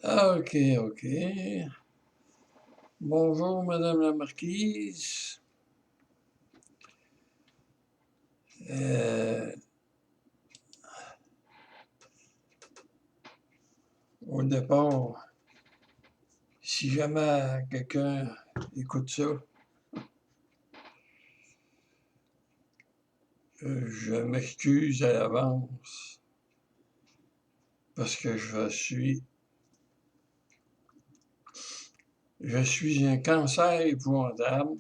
OK, OK. Bonjour, Madame la Marquise. Euh, Au départ, si jamais quelqu'un écoute ça, je m'excuse à l'avance parce que je suis un cancer épouvantable.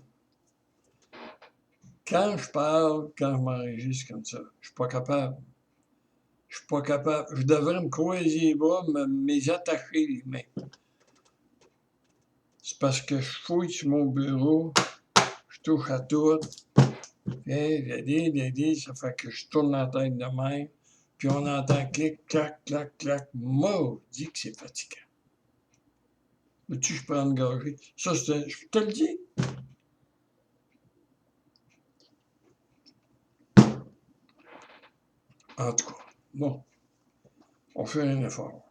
Quand je parle, quand je m'enregistre comme ça, je suis pas capable. Je suis pas capable. Je devrais me croiser les bras, me attacher les mains. C'est parce que je fouille sur mon bureau, je touche à tout. Ça fait que je tourne la tête de même, puis on entend clic, clac, clac, clac. Maudit que c'est fatigant. Veux-tu que je prends une gorgée? Ça, je te le dis. En tout cas, bon, on fait un effort.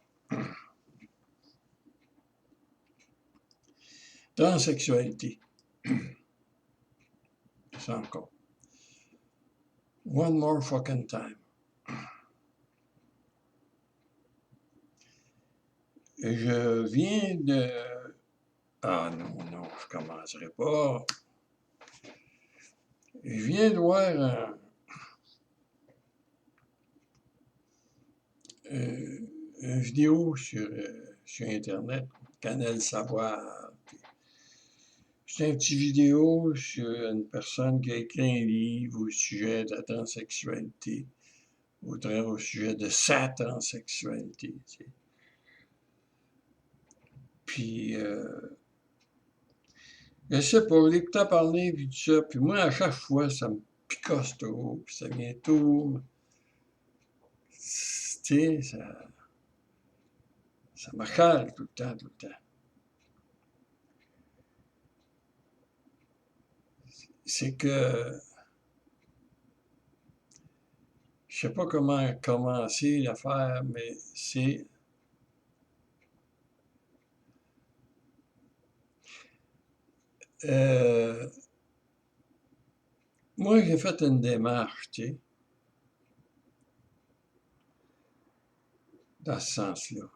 Transsexualité. C'est encore. One more fucking time. Je viens de... Ah non, non, je commencerai pas. Je viens de voir une vidéo sur Internet, Canal Savoir. C'est une petite vidéo sur une personne qui a écrit un livre au sujet de la transsexualité, au sujet de sa transsexualité. Tu sais. Puis, je sais pas, l'écouter parler, puis tout ça, puis moi, à chaque fois, ça me picosse trop, puis ça vient tout. Tu sais, ça m'achale tout le temps, tout le temps. C'est que je sais pas comment commencer l'affaire, mais c'est euh, moi j'ai fait une démarche, tu sais, dans ce sens-là.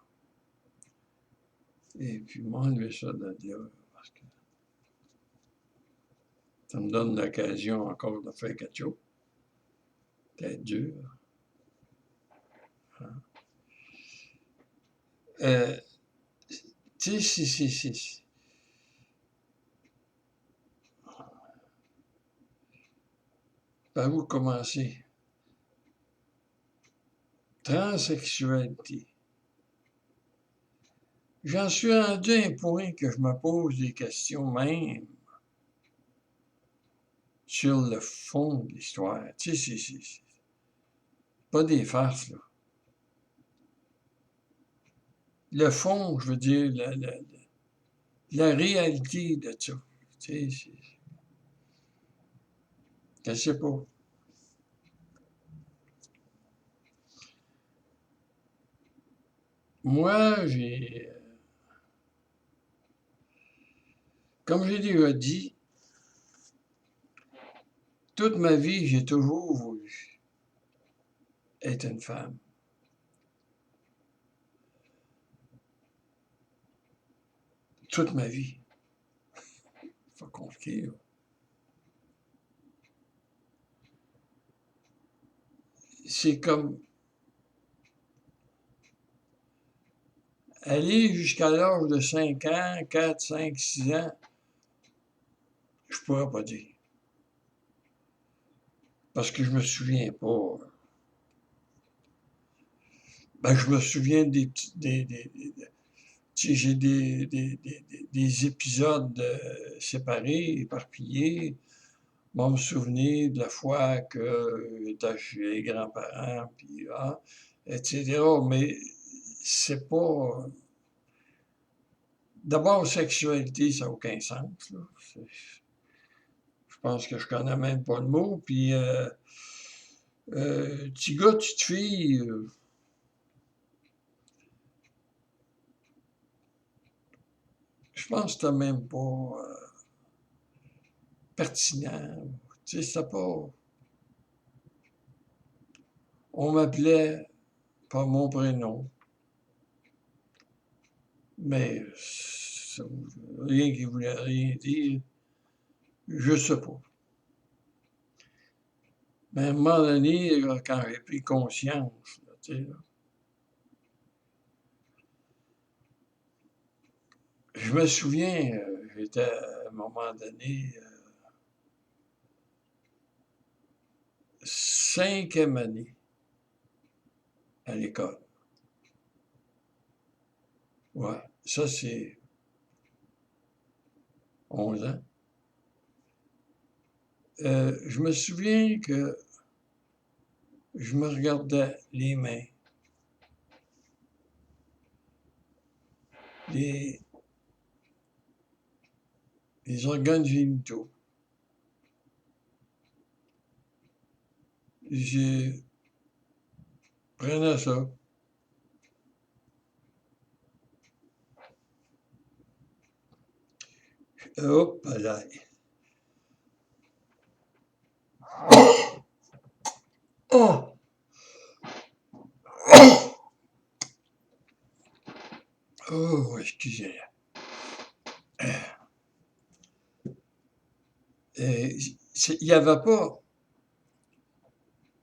Et puis m'enlever ça de là, parce que ça me donne l'occasion encore de faire quelque chose. Peut-être dur. Hein. Euh, tu sais, si. Par où commencer? Transsexualité. J'en suis rendu à un point que je me pose des questions même sur le fond de l'histoire. Tu sais, c'est pas des farces, là. Le fond, je veux dire, la réalité de ça. Tu sais, je sais pas. Moi, comme j'ai déjà dit, toute ma vie, j'ai toujours voulu être une femme. Toute ma vie. C'est pas compliqué, là. C'est comme aller jusqu'à l'âge de 5 ans, 4, 5, 6 ans, je pourrais pas dire. Parce que je me souviens pas. Ben, je me souviens j'ai des épisodes séparés, éparpillés. Moi, me souvenir de la fois que j'étais chez les grands-parents, puis etc. Mais c'est pas. D'abord, sexualité, ça n'a aucun sens, là. Je pense que je connais même pas le mot. Puis, petit gars, petite fille, je pense que c'était même pas pertinent. Tu sais, c'était pas... On m'appelait par mon prénom, mais rien qui voulait rien dire, je sais pas. Mais à un moment donné, quand j'ai pris conscience, là, tu sais, là, je me souviens, j'étais à un moment donné, 5e année à l'école. Ouais, ça c'est 11 ans. Je me souviens que je me regardais les mains, les, les organes génitaux. Je prenais ça. Hop là. Oh! Oh, excusez. Il n'y avait pas.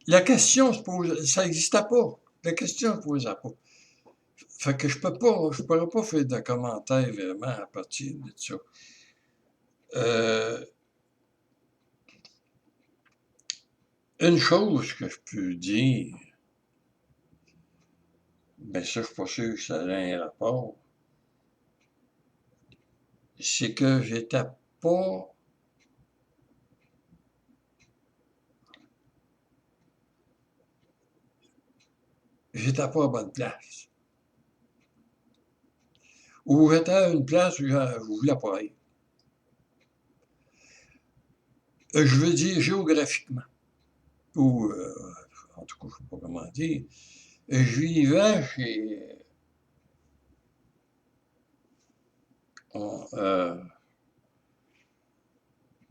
La question se pose, ça n'existait pas. La question ne se posait pas. Fait que je pourrais pas faire de commentaires vraiment à partir de ça. Euh, une chose que je peux dire, ben ça, je suis pas sûr que ça a un rapport, c'est que j'étais pas à bonne place. Ou j'étais à une place où je voulais pas être. Je veux dire géographiquement. Ou, en tout cas, je sais pas comment dire. Je vivais chez...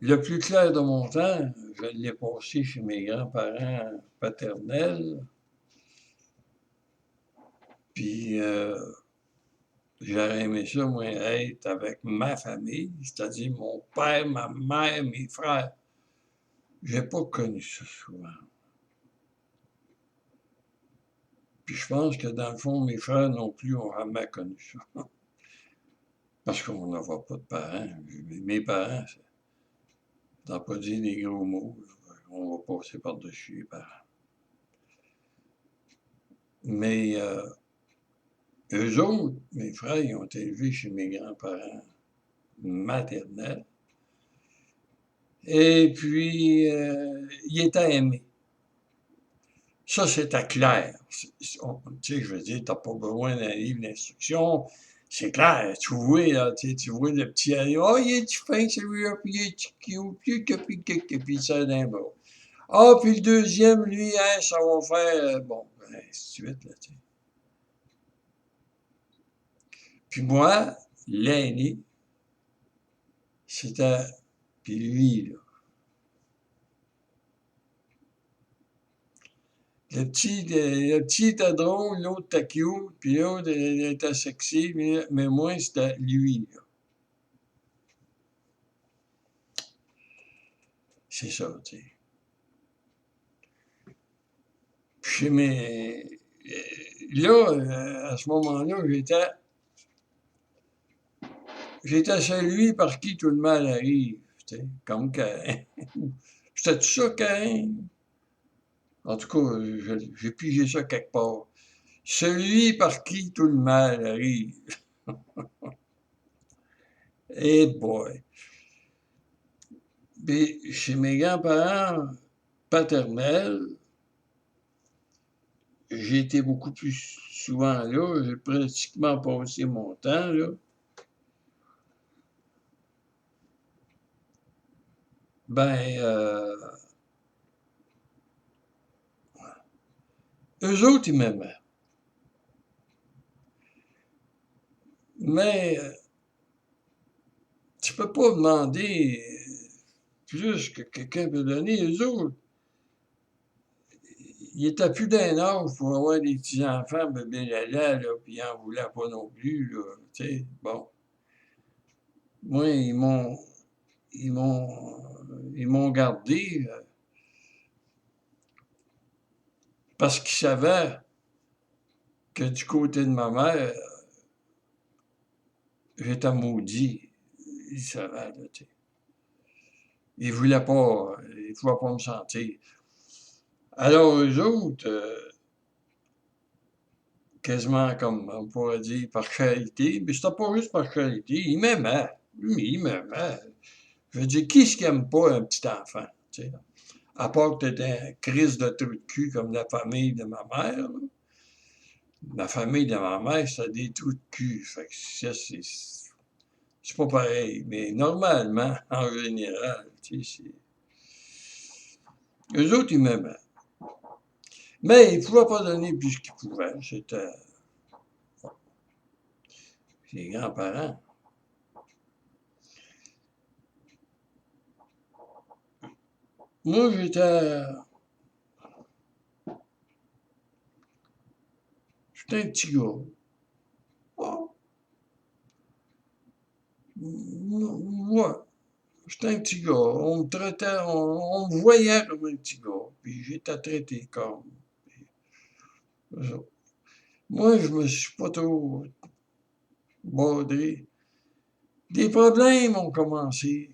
le plus clair de mon temps, je l'ai passé chez mes grands-parents paternels. Puis j'aurais aimé ça, moi, être avec ma famille, c'est-à-dire mon père, ma mère, mes frères. J'ai pas connu ça souvent. Puis je pense que dans le fond, mes frères non plus ont jamais connu ça. Parce qu'on n'avait pas de parents. Mes parents, t'as pas dit des gros mots, on va passer par-dessus les parents. Mais eux autres, mes frères, ils ont été élevés chez mes grands-parents maternels. Et puis, ils étaient aimés. Ça, c'était clair. Tu sais, je veux dire, t'as pas besoin d'un livre d'instruction. C'est clair. Tu vois, là, tu vois le petit aller. Oh, il est fin, celui-là, puis il est cute, puis ça d'un bras. Ah, puis le deuxième, lui, hein, ça va faire, bon, ainsi de suite, là, tu sais. Puis moi, l'aîné, c'était, puis lui, là. Le petit était drôle, l'autre était cute, puis l'autre était sexy, mais moi, c'était lui, là. C'est ça, tu sais. Puis là, à ce moment-là, j'étais celui par qui tout le mal arrive, tu sais, comme Caïn. C'était tout ça, Caïn? En tout cas, j'ai pigé ça quelque part. Celui par qui tout le mal arrive. Eh boy! Puis, chez mes grands-parents paternels, j'ai été beaucoup plus souvent là. J'ai pratiquement passé mon temps là. Ben, eux autres, ils m'aimaient. Mais je peux pas demander plus que quelqu'un peut donner. Eux autres, ils étaient plus d'un âge pour avoir des petits-enfants, bébé lala, là, puis ils en voulaient pas non plus, là, tu sais, bon. Moi, ils m'ont, ils m'ont gardé parce qu'ils savaient que du côté de ma mère, j'étais maudit. Ils savaient, là, tu sais. Ils voulaient pas, ils pouvaient pas me sentir. Alors, eux autres, quasiment comme on pourrait dire par charité, mais c'était pas juste par charité, ils m'aimaient. Oui, ils m'aimaient. Je veux dire, qui est-ce qui aime pas un petit enfant, tu sais? À part que t'étais un crise de trou de cul comme la famille de ma mère, là. La famille de ma mère, c'était des trous de cul. Fait que ça, c'est pas pareil. Mais normalement, en général, tu sais, eux autres, ils m'aimaient. Mais ils pouvaient pas donner plus qu'ils pouvaient. C'était les grands-parents. Moi, j'étais un petit gars. Oh, moi, j'étais un petit gars. On me traitait, on me voyait comme un petit gars. Puis j'étais traité comme. Moi, je me suis pas trop baudré. Des problèmes ont commencé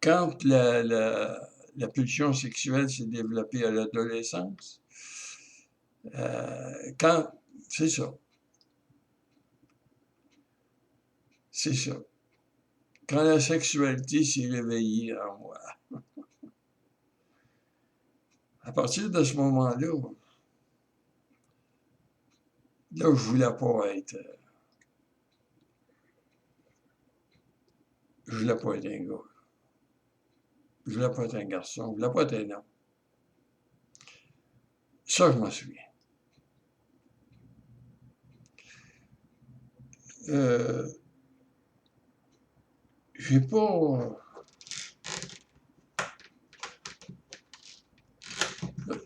quand la pulsion sexuelle s'est développée à l'adolescence. Quand, c'est ça. C'est ça. Quand la sexualité s'est réveillée en moi. À partir de ce moment-là, là, je voulais pas être. Je voulais pas être un gars. Je voulais pas être un garçon. Je voulais pas être un homme. Ça, je m'en souviens. Euh, j'ai pas.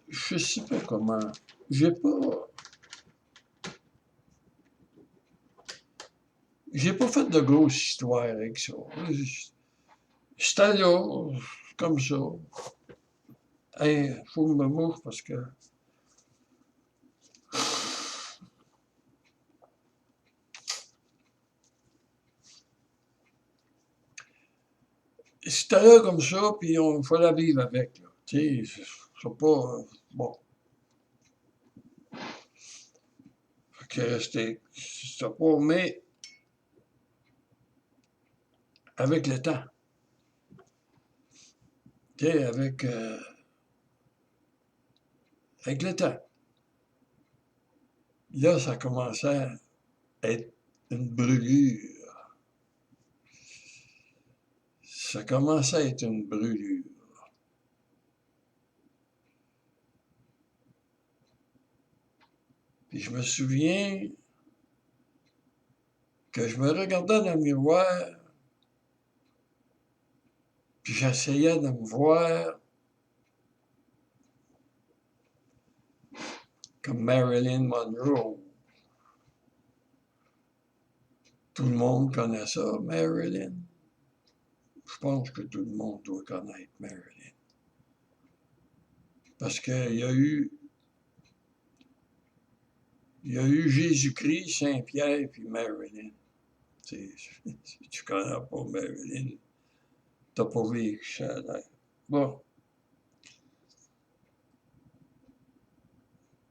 Je sais pas comment. J'ai pas. J'ai pas fait de grosse histoire avec ça. J'étais là, comme ça. Hey, faut que je me mouche parce que c'était là comme ça, puis il fallait vivre avec. Là. Tu sais, c'est pas. Bon. Fait que c'était pas. Mais avec le temps. Tu sais, avec le temps. Là, ça commençait à être une brûlure. Ça commençait à être une brûlure. Puis je me souviens que je me regardais dans le miroir, puis j'essayais de me voir comme Marilyn Monroe. Tout le monde connaît ça, Marilyn. Je pense que tout le monde doit connaître Marilyn. Parce qu'il y a eu Jésus-Christ, Saint-Pierre, puis Marilyn. Si tu connais pas Marilyn, t'as pas vécu ça là. Bon,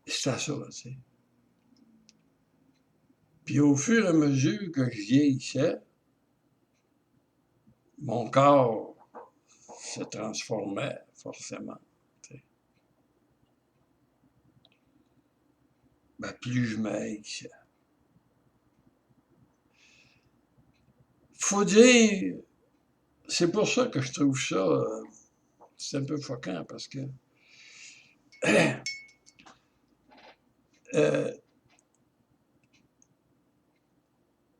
c'est ça, tu sais. Puis au fur et à mesure que je vieillissais, mon corps se transformait forcément. Ben, plus je maigris. Faut dire, c'est pour ça que je trouve ça, c'est un peu choquant parce que tu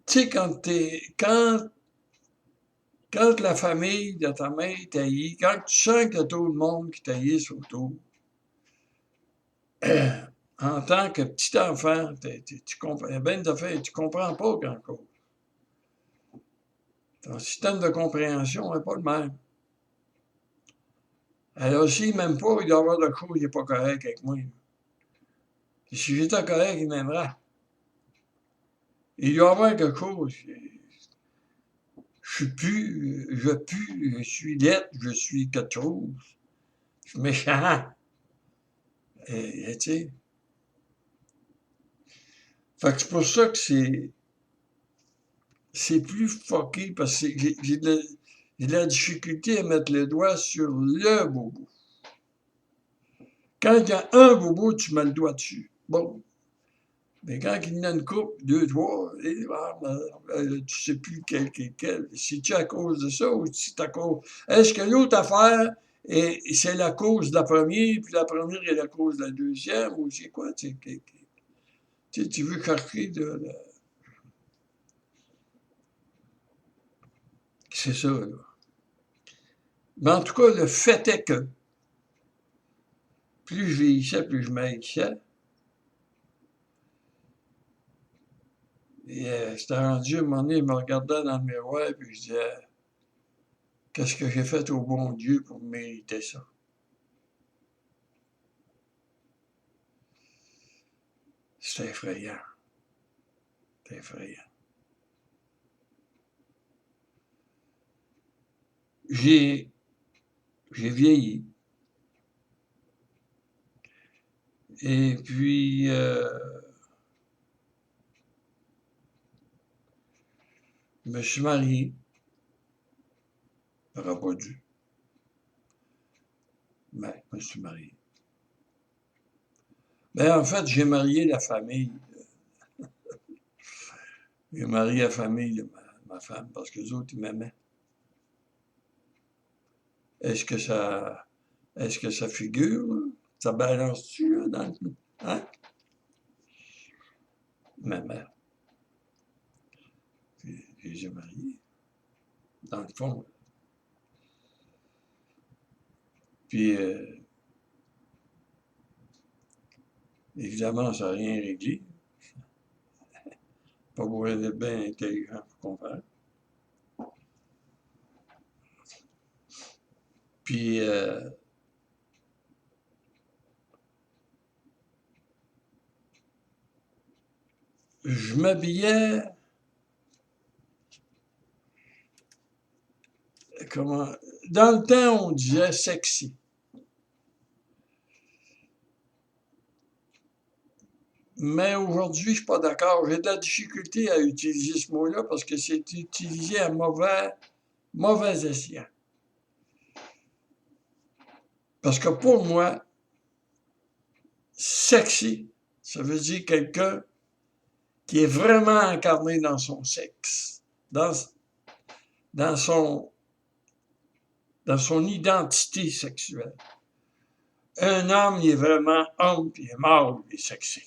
sais, quand la famille de ta mère t'haït, quand tu sens qu'il y a tout le monde qui t'haïsse autour, en tant que petit enfant, tu comprends, il y a bien des affaires, tu comprends pas grand-chose. Ton système de compréhension n'est pas le même. Alors, s'il m'aime pas, il doit y avoir de choses qui n'est pas correct avec moi. Et si j'étais correct, il m'aimerait. Il doit y avoir quelque chose. Je suis lettre, je suis quelque chose. Je suis méchant. Et tu sais. Fait que c'est pour ça que c'est plus fucké parce que j'ai de la difficulté à mettre le doigt sur le bobo. Quand il y a un bobo, tu mets le doigt dessus. Bon. Mais quand il y en a une couple, deux, trois, tu sais plus quel. C'est-tu à cause de ça ou c'est à cause. Est-ce que l'autre affaire, c'est la cause de la première, puis la première est la cause de la deuxième, ou c'est quoi? Tu veux chercher de. C'est ça, là. Mais en tout cas, le fait est que plus je vieillissais, plus je maïssais. Et c'était rendu, à un moment donné, il me regardait dans le miroir, puis je disais, qu'est-ce que j'ai fait au bon Dieu pour mériter ça? C'est effrayant. C'est effrayant. J'ai vieilli. Et puis, je me suis marié. J'aurais pas dû. Mais je me suis marié. Ben, en fait, j'ai marié la famille. J'ai marié la famille de ma femme parce que les autres, ils m'aimaient. Est-ce que ça, est-ce que ça figure, là? Ça balance-tu, là, dans le. Hein? Ma mère. J'ai marié. Dans le fond. Puis, évidemment, ça n'a rien réglé. Pas pour être bien intelligent pour comprendre. Puis, je m'habillais, comment, dans le temps, on disait sexy. Mais aujourd'hui, je ne suis pas d'accord. J'ai de la difficulté à utiliser ce mot-là parce que c'est utilisé à mauvais escient. Parce que pour moi, sexy, ça veut dire quelqu'un qui est vraiment incarné dans son sexe, dans, dans son identité sexuelle. Un homme, il est vraiment homme, puis il est mâle, il est sexy.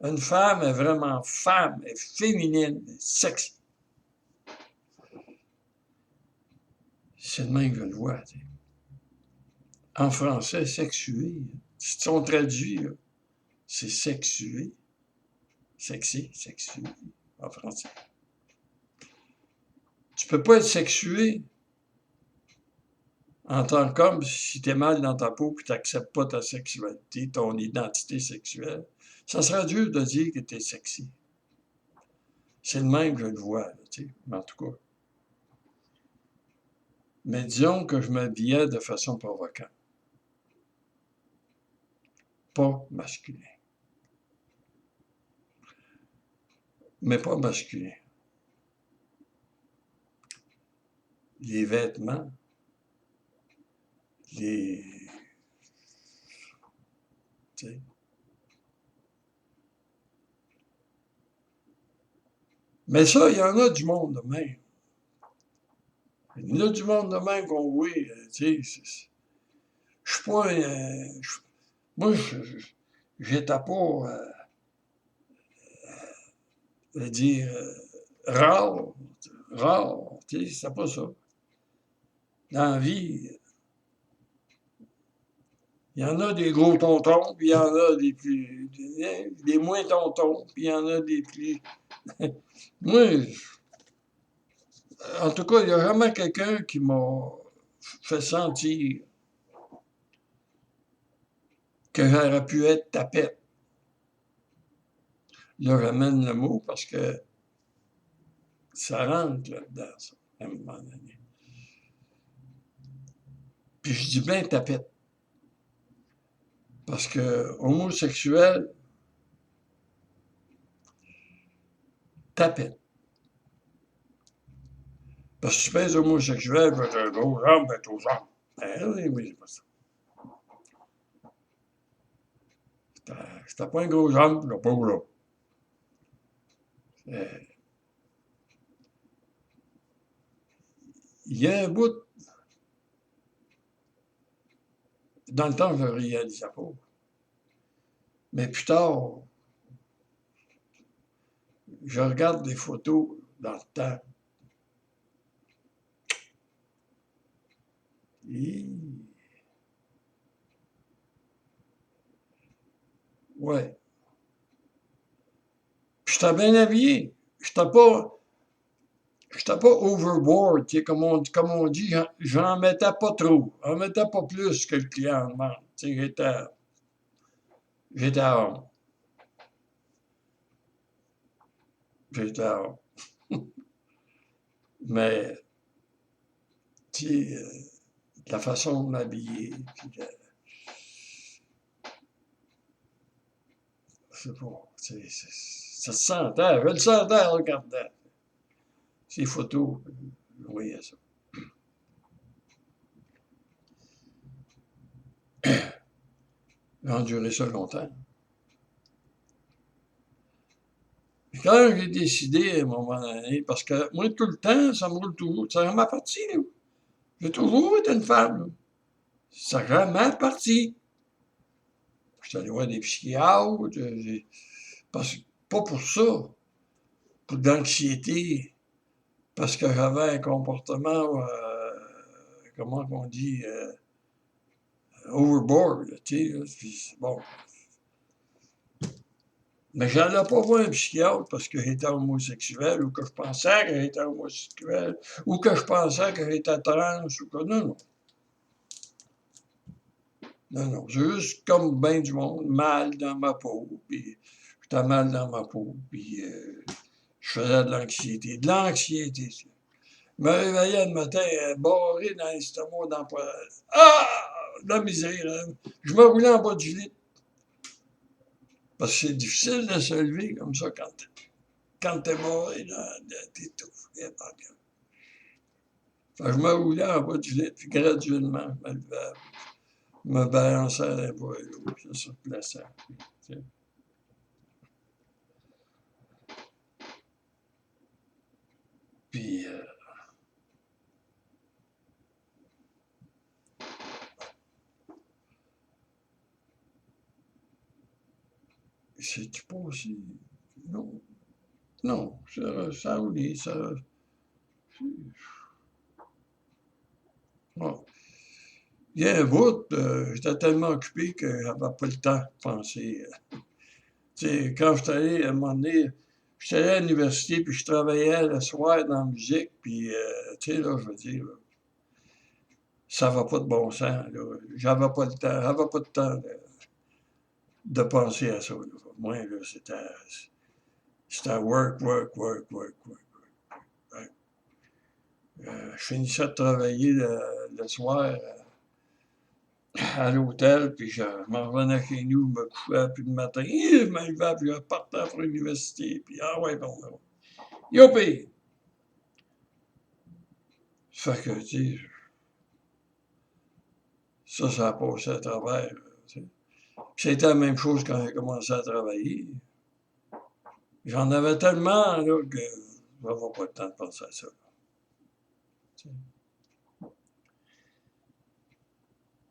Une femme est vraiment femme, elle est féminine, elle est sexy. C'est le même que je le vois. T'sais. En français, sexué. Si on traduit, c'est sexué. Sexy, sexué, en français. Tu peux pas être sexué en tant qu'homme si tu es mal dans ta peau et tu n'acceptes pas ta sexualité, ton identité sexuelle. Ça sera dur de dire que tu es sexy. C'est le même que je le vois, en tout cas. Mais disons que je m'habillais de façon provocante. Pas masculin. Mais pas masculin. Les vêtements, les. T'sais. Mais ça, il y en a du monde de même. Il y en a du monde de même qu'on voit. Je suis pas. Moi, j'étais pas. dire, rare, rare, tu sais, c'est pas ça. Dans la vie, il y en a des gros tontons, puis il y en a des moins tontons, puis il y en a des plus... Moi, en tout cas, il y a vraiment quelqu'un qui m'a fait sentir que j'aurais pu être tapette. Là, j'amène le mot parce que ça rentre là-dedans, ça, à un moment donné. Puis je dis bien tapette. Parce que homosexuel, tapette. Parce que tu pèses homosexuel, ben, t'as gros jambes, ben, aux jambes. Ben oui, oui, c'est pas ça. Si t'as pas un gros jambe, t'as pas gros. Il y a un bout, dans le temps, je ne réalisais pas. Mais plus tard, je regarde des photos dans le temps. Et... ouais. Puis j'étais bien habillé. J'étais pas overboard, tu sais, comme on dit, j'en mettais pas trop. J'en mettais pas plus que le client demande. Tu sais, j'étais à homme. J'étais à homme. Mais, tu sais, la façon de m'habiller, puis c'est pas, ça se sentait, je le sentais en regardant ces photos, je voyais ça. J'ai enduré ça longtemps. Puis quand j'ai décidé à un moment donné, parce que moi, tout le temps, ça me roule toujours, ça m'a parti, là. J'ai toujours été une femme, là. Ça a jamais parti. J'étais allé voir des psychiatres, pas pour ça, pour de l'anxiété, parce que j'avais un comportement, comment on dit, overboard, tu sais, puis bon. Mais j'allais pas voir un psychiatre parce que j'étais homosexuel ou que je pensais que j'étais homosexuel ou que je pensais que j'étais trans ou que... Non, non. Non, non. J'ai juste comme ben du monde, mal dans ma peau, puis j'étais mal dans ma peau, puis je faisais de l'anxiété. De l'anxiété, ça. Je me réveillais le matin, barré dans l'estomac, dans le poil. Ah! De la misère, hein. Je me roulais en bas du lit. Parce que c'est difficile de se lever comme ça quand t'es barré, là, t'étouffes. Fait que je me roulais en bas du lit, puis graduellement, je me levais, me balançais d'un bout à l'autre, puis ça se replaçait. Puis, c'est-tu pas aussi... Non, non, ça a roulé, ça... Bon. Il y a un bout, j'étais tellement occupé que j'avais pas le temps de penser. Tu sais, quand j'étais allé, à un moment donné, j'étais allé à l'université, puis je travaillais le soir dans la musique, puis, tu sais, là, je veux dire, là, ça va pas de bon sens, là. J'avais pas le temps, j'avais pas de temps de penser à ça, là. Moi, là, c'était work, work, work, work, work. Ouais. Je finissais de travailler le soir à l'hôtel, puis je m'en revenais chez nous, je me couchais, puis le matin, je me levais, puis je partais pour l'université, puis ah ouais, bon, bon. Youpi! Fait que, tu sais, ça a passé à travers. Tu sais. C'était la même chose quand j'ai commencé à travailler. J'en avais tellement là, que je n'avais pas le temps de penser à ça. Tu sais.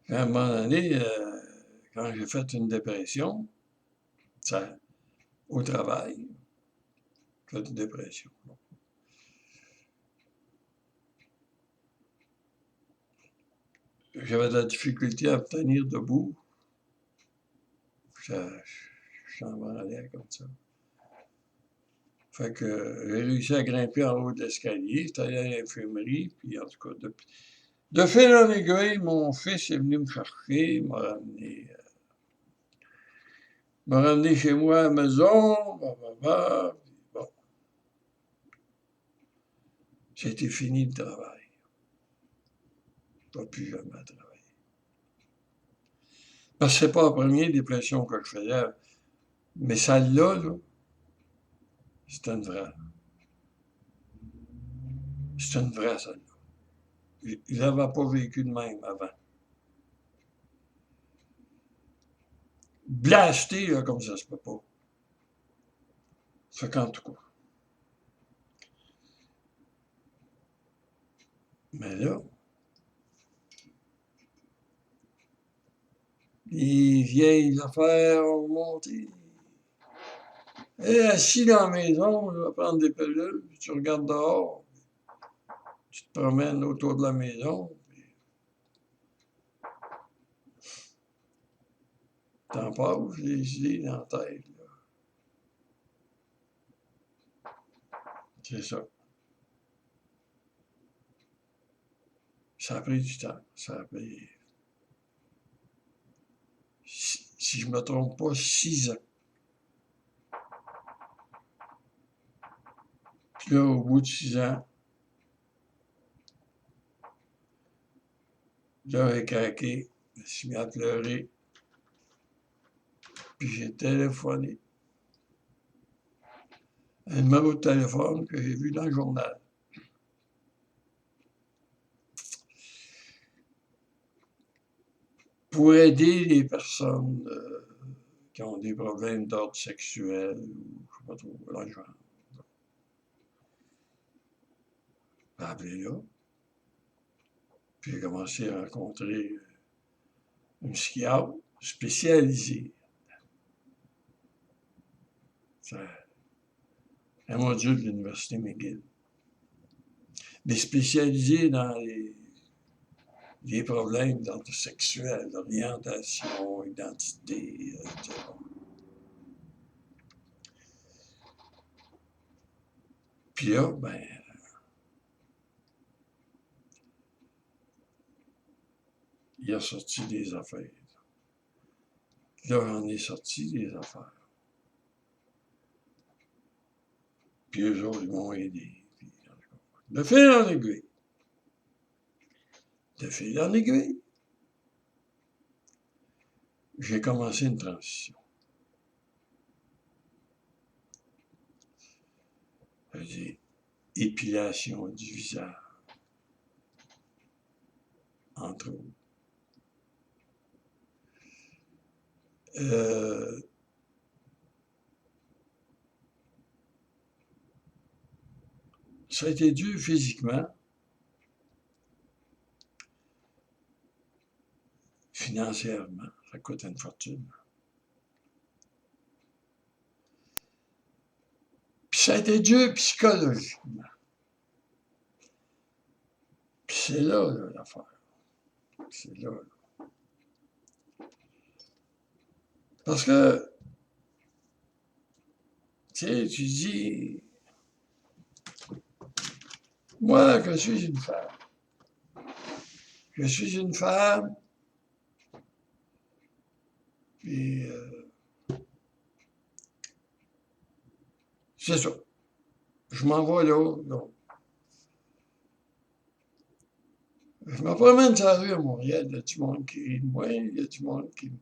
À un moment donné, quand j'ai fait une dépression, ça, au travail, fait une dépression. J'avais de la difficulté à me tenir debout. Je s'en allais comme ça. Fait que j'ai réussi à grimper en haut de l'escalier, j'étais allé à l'infirmerie, puis en tout cas, de fil en aiguille, mon fils est venu me chercher, m'a ramené chez moi à la maison, bon, c'était fini le travail. Pas plus jamais travailler. Parce que c'est pas la première dépression que je faisais, mais celle-là, c'est une vraie. C'est une vraie, celle-là. Je n'avais pas vécu de même avant. Blasté, là, comme ça se peut pas. Ça fait qu'en tout cas. Mais là, les vieilles affaires ont monté. Et assis dans la maison, je vais prendre des pilules, puis tu regardes dehors, tu te promènes autour de la maison, puis t'en passes les idées dans la tête. Là. C'est ça. Ça a pris du temps. Ça a pris, si je ne me trompe pas, 6 ans. Puis là, au bout de 6 ans, là, j'ai craqué, je me suis mis à pleurer, puis j'ai téléphoné. Un numéro de téléphone que j'ai vu dans le journal. Pour aider les personnes qui ont des problèmes d'ordre sexuel, ou je ne sais pas trop, dans le genre. J'ai appelé là, puis j'ai commencé à rencontrer une psychiatre spécialisée. C'est un module de l'Université McGill. Mais spécialisée dans les problèmes d'ordre sexuel, d'orientation, identité, etc. Puis là, ben, il a sorti des affaires. Là, j'en ai sorti des affaires. Puis eux autres, ils m'ont aidé. Puis, de fil en aiguille. De fil en aiguille. J'ai commencé une transition. C'est-à-dire épilation du visage, entre autres. Ça a été dur physiquement, financièrement, ça coûte une fortune. Puis ça a été dur psychologiquement. Puis c'est là, l'affaire. C'est là. Parce que, tu sais, tu dis, moi, je suis une femme. Je suis une femme, puis c'est ça. Je m'en vais là, donc. Je me promène sur la rue à Montréal, il y a du monde qui rit de moi, il y a du monde qui...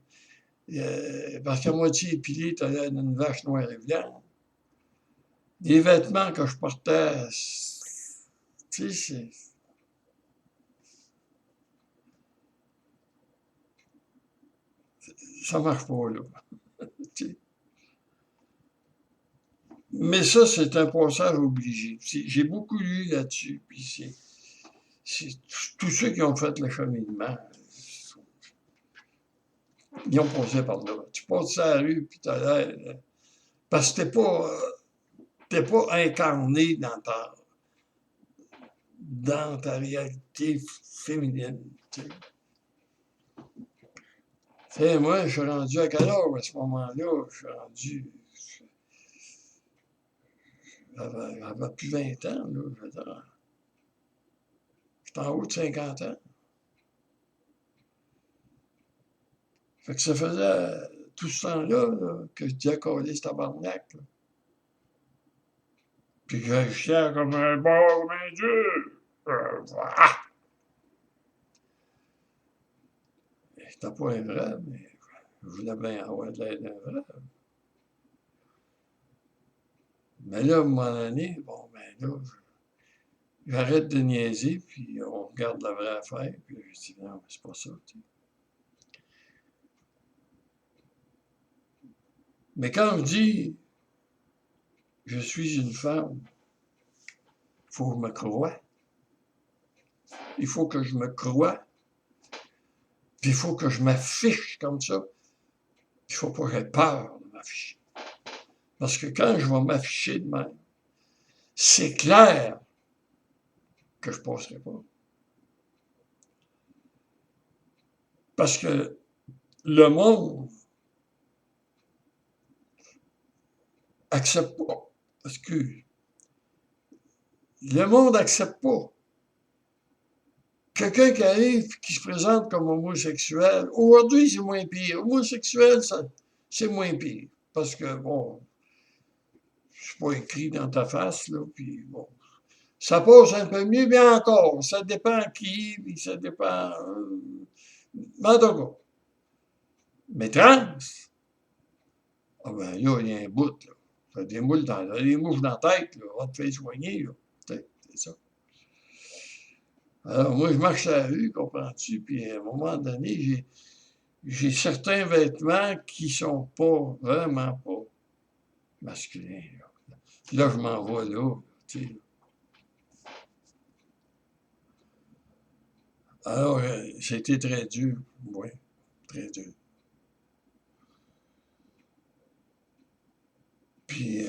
parce qu'à moitié épilé, t'as l'air d'une vache noire et blanche. Les vêtements que je portais, tu sais, ça marche pas, là. Mais ça, c'est un passage obligé. J'ai beaucoup lu là-dessus, puis c'est tous ceux qui ont fait le cheminement, ils ont passé par là. Tu passes sur la rue, puis t'as l'air... Parce que t'es pas... t'es pas incarné dans ta réalité féminine. Moi, je suis rendu à quelle heure à ce moment-là? Je suis rendu. J'avais plus 20 ans, là. J'étais en haut de 50 ans. Fait que ça faisait tout ce temps-là là, que je disais coller ce tabarnak. Là. Puis que j'agissais comme un bon Dieu. Ah! C'était pas un vrai, mais je voulais bien avoir de l'aide d'un vrai. Mais là, à un moment donné, bon, ben là, j'arrête de niaiser, puis on regarde la vraie affaire, puis je dis non, mais c'est pas ça. T'sais. Mais quand je dis je suis une femme, il faut que je me croie. Il faut que je me croie. Puis il faut que je m'affiche comme ça. Il ne faut pas que j'aie peur de m'afficher. Parce que quand je vais m'afficher de même, c'est clair que je ne passerai pas. Parce que le monde n'accepte pas. Excuse. Le monde n'accepte pas. Quelqu'un qui arrive et qui se présente comme homosexuel, aujourd'hui, c'est moins pire. Homosexuel, c'est moins pire. Parce que, bon, c'est pas écrit dans ta face, là, puis bon. Ça passe un peu mieux, bien encore. Ça dépend qui, puis ça dépend. En tout cas. Mais trans, ah ben là, il y a un bout, là. Ça a des mouches dans la tête, là. On te fait soigner, là. C'est ça. Alors, moi, je marche à la rue, comprends-tu? Puis à un moment donné, j'ai certains vêtements qui sont pas, vraiment pas masculins. Là, je m'en vais là, tu sais. Alors, c'était très dur, oui, très dur. Puis,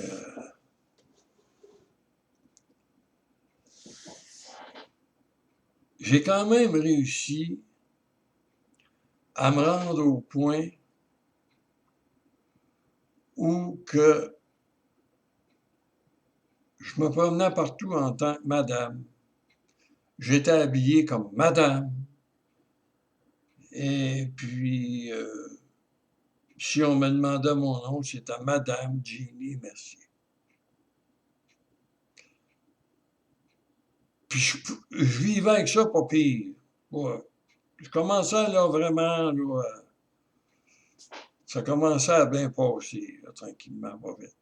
j'ai quand même réussi à me rendre au point où que je me promenais partout en tant que madame. J'étais habillé comme madame. Et puis, si on me demandait mon nom, c'était Madame Jeannie Mercier. Puis, je vivais avec ça pas pire. Ouais. Je commençais là vraiment, là, ça commençait à bien passer, là, tranquillement, pas vite.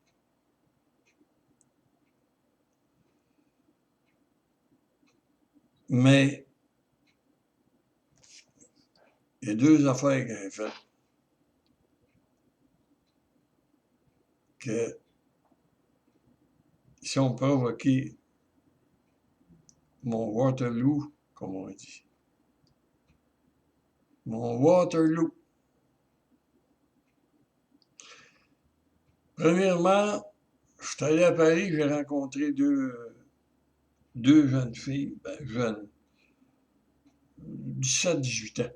Mais, il y a deux affaires que j'ai faites que, si on provoquait mon Waterloo, comme on dit. Mon Waterloo. Premièrement, je suis allé à Paris, j'ai rencontré deux jeunes filles, ben jeunes, 17-18 ans.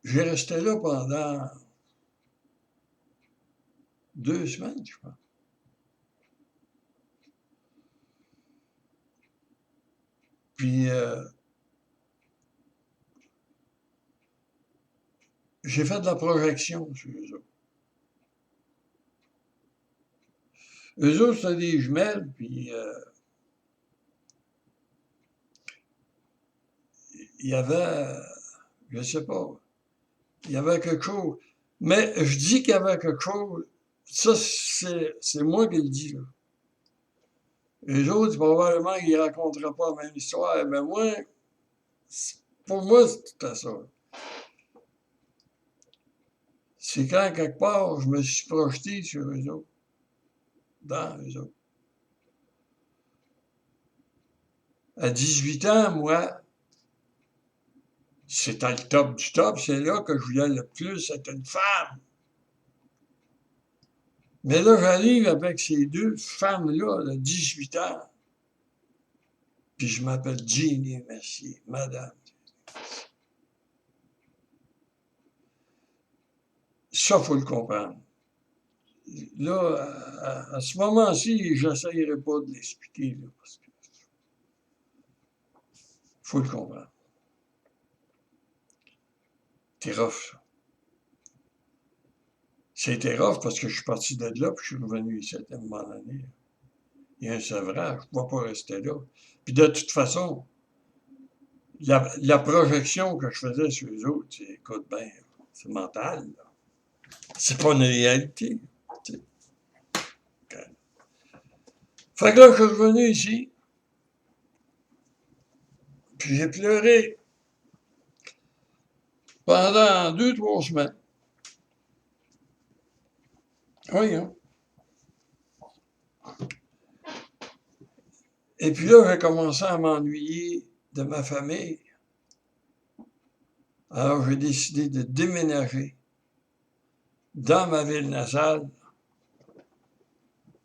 J'ai resté là pendant 2 semaines, je pense. Puis, j'ai fait de la projection sur eux autres. Eux autres, c'était des jumelles, puis il y avait, je sais pas, il y avait quelque chose. Mais je dis qu'il y avait quelque chose, ça, c'est moi qui le dis, là. Les autres, probablement qu'ils ne raconteraient pas la même histoire, mais moi, pour moi, c'était ça. C'est quand, quelque part, je me suis projeté sur eux autres, dans eux autres. À 18 ans, moi, C'était le top du top. C'est là que je voulais le plus être une femme. Mais là, j'arrive avec ces deux femmes-là, de 18 ans. Puis je m'appelle Jeannie Mercier, madame. Ça, il faut le comprendre. Là, à ce moment-ci, j'essayerai pas de l'expliquer, là, parce que faut le comprendre. C'est rough, ça. C'était rough parce que je suis parti de là, puis je suis revenu ici à un moment donné. Il y a un sevrage, je ne pouvais pas rester là. Puis de toute façon, la projection que je faisais sur les autres, écoute bien, c'est mental, là. C'est pas une réalité. T'sais. Fait que là, je suis revenu ici, puis j'ai pleuré pendant 2, 3 semaines. Oui, hein. Et puis là, j'ai commencé à m'ennuyer de ma famille. Alors, j'ai décidé de déménager dans ma ville natale,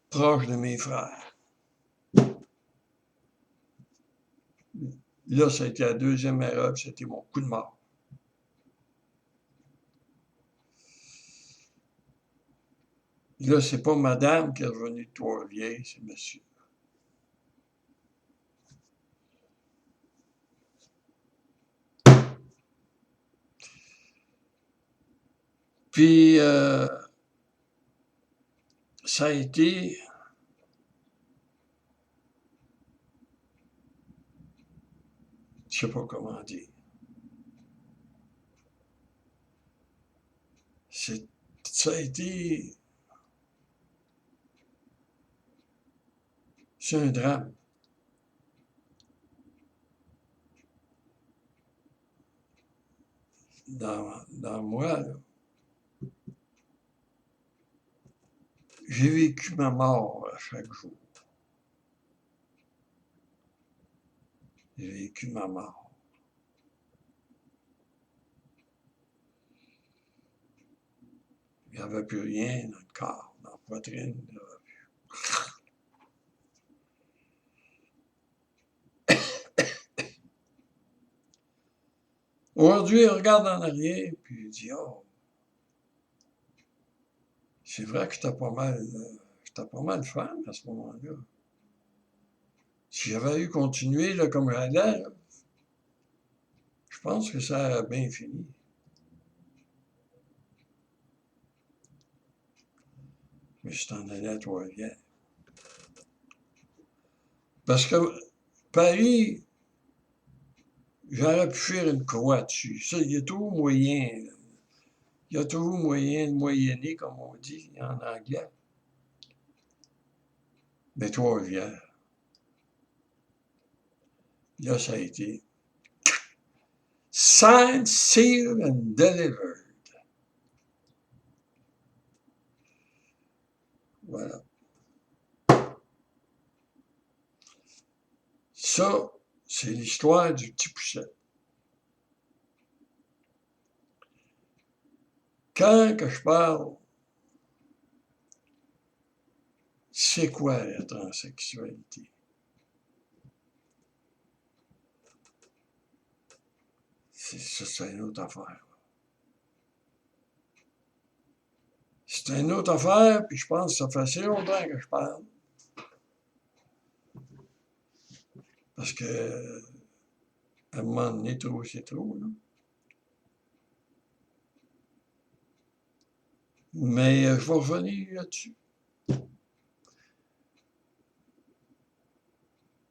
proche de mes frères. Là, ça a été la deuxième erreur, c'était mon coup de mort. Là, c'est pas madame qui est revenue de Trois-Rivières, c'est monsieur. Puis, ça a été, je sais pas comment dire, ça a été, c'est un drame. Dans moi, là, j'ai vécu ma mort à chaque jour. J'ai vécu ma mort. Il n'y avait plus rien dans le corps, dans la poitrine. Là. Aujourd'hui, je regarde en arrière, puis je dis, oh, c'est vrai que j'étais pas mal fan à ce moment-là. Si j'avais eu continué là, comme j'allais, là, je pense que ça a bien fini. Mais je suis en allé à Trois-Rivières. Parce que Paris, j'aurais pu faire une croix dessus. Ça, il y a toujours moyen. Là. Il y a toujours moyen de moyenner, comme on dit en anglais. Mais Trois-Rivières, là, ça a été signed, sealed and delivered. Voilà. Ça, c'est l'histoire du petit poucet. Quand que je parle, c'est quoi la transsexualité? C'est une autre affaire. C'est une autre affaire, puis je pense que ça fait assez longtemps que je parle. Parce que, à un moment donné, trop, c'est trop, là. Mais je vais revenir là-dessus.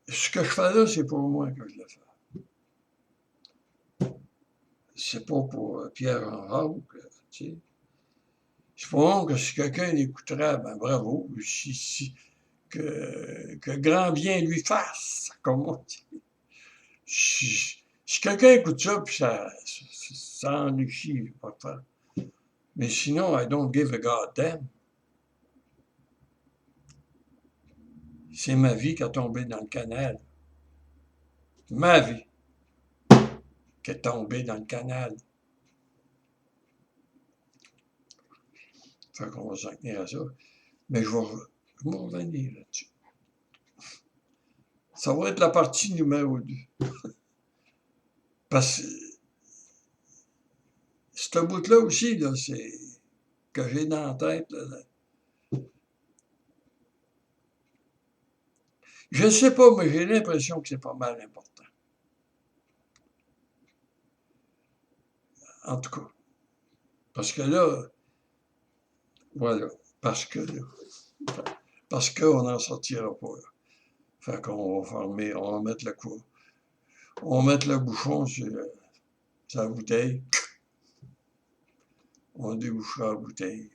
Ce que je fais là, c'est pour moi que je le fais. C'est pas pour Pierre Henrauque, tu sais. Je pense que si quelqu'un l'écoutera, ben bravo. Que grand bien lui fasse, comme on dit. Si quelqu'un écoute ça, puis ça enrichit, je vais pas le faire. Mais sinon, I don't give a goddamn. C'est ma vie qui a tombé dans le canal. Ma vie. qui est tombé dans le canal. Fait qu'on va s'en tenir à ça. Mais je vais revenir là-dessus. Ça va être la partie numéro 2. Parce que ce bout-là aussi, là, c'est que j'ai dans la tête. Là. Je ne sais pas, mais j'ai l'impression que c'est pas mal important. En tout cas. Parce que là, voilà. Parce qu'on n'en sortira pas. Là. Fait qu'on va fermer, on va mettre le coup. On va mettre le bouchon sur la bouteille. On débouchera la bouteille.